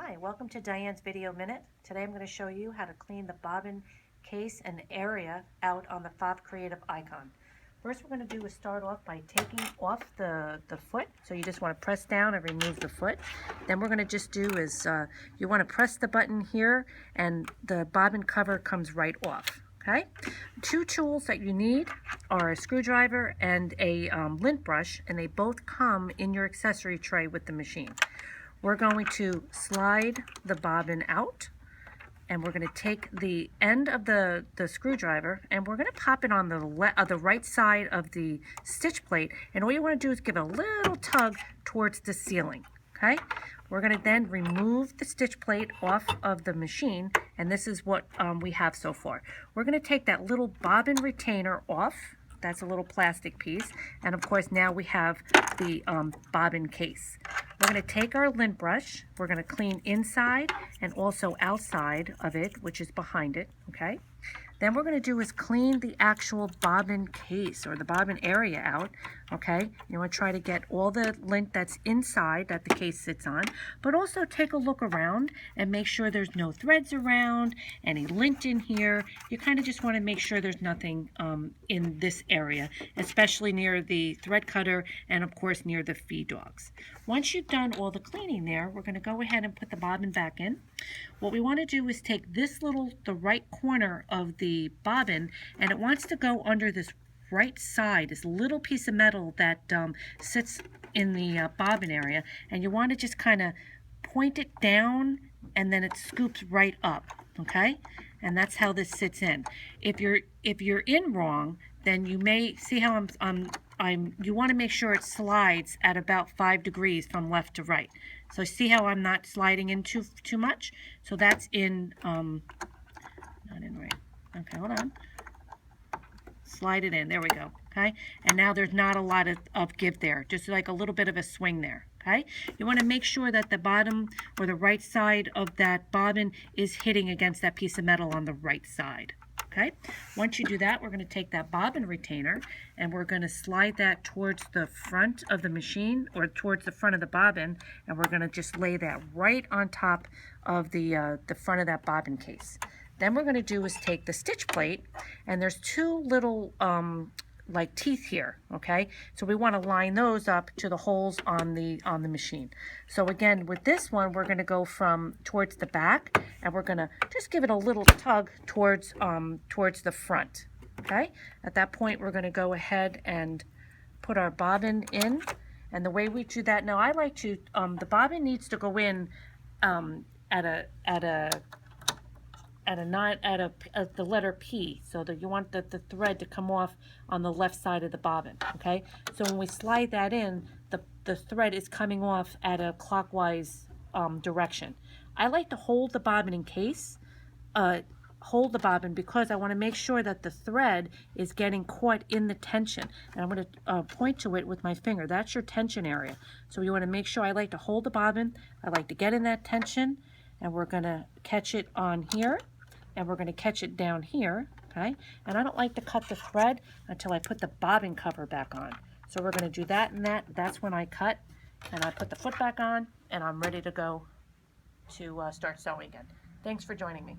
Hi, welcome to Diane's Video Minute. Today I'm going to show you how to clean the bobbin case and area out on the Pfaff Creative icon. First we're going to do is start off by taking off the foot. So you just want to press down and remove the foot. Then we're going to just do is you want to press the button here and the bobbin cover comes right off. Okay? Two tools that you need are a screwdriver and a lint brush, and they both come in your accessory tray with the machine. We're going to slide the bobbin out, and we're going to take the end of the screwdriver and we're going to pop it on the right side of the stitch plate, and all you want to do is give a little tug towards the ceiling. Okay, we're going to then remove the stitch plate off of the machine, and this is what we have so far. We're going to take that little bobbin retainer off. That's a little plastic piece, and of course now we have the bobbin case. We're going to take our lint brush, we're going to clean inside and also outside of it, which is behind it, okay? Then we're going to do is clean the actual bobbin case or the bobbin area out, okay? You want to try to get all the lint that's inside that the case sits on, but also take a look around and make sure there's no threads around, any lint in here. You kind of just want to make sure there's nothing in this area, especially near the thread cutter and of course near the feed dogs. Once you've done all the cleaning there, we're going to go ahead and put the bobbin back in. What we want to do is take the right corner of the bobbin, and it wants to go under this right side, this little piece of metal that sits in the bobbin area, and you want to just kind of point it down and then it scoops right up, okay? And that's how this sits in. If you're in wrong, then you may see how you want to make sure it slides at about 5 degrees from left to right. So see how I'm not sliding in too much? So that's in, not in right. Okay, hold on. Slide it in, there we go, okay? And now there's not a lot of give there, just like a little bit of a swing there, okay? You want to make sure that the bottom or the right side of that bobbin is hitting against that piece of metal on the right side. Okay, once you do that, we're going to take that bobbin retainer and we're going to slide that towards the front of the machine or towards the front of the bobbin, and we're going to just lay that right on top of the front of that bobbin case. Then we're going to do is take the stitch plate, and there's two little like teeth here, okay? So we want to line those up to the holes on the machine. So again, with this one, we're going to go from towards the back, and we're going to just give it a little tug towards the front, okay? At that point, we're going to go ahead and put our bobbin in, and the way we do that now, I like to the bobbin needs to go in at the letter P, so that you want the thread to come off on the left side of the bobbin, okay? So when we slide that in, the thread is coming off at a clockwise direction. I like to hold the bobbin in case, hold the bobbin because I want to make sure that the thread is getting caught in the tension. And I'm going to point to it with my finger. That's your tension area. So you want to make sure, I like to hold the bobbin, I like to get in that tension, and we're going to catch it on here. And we're going to catch it down here, okay? And I don't like to cut the thread until I put the bobbin cover back on. So we're going to do that and that's when I cut, and I put the foot back on, and I'm ready to go to start sewing again. Thanks for joining me.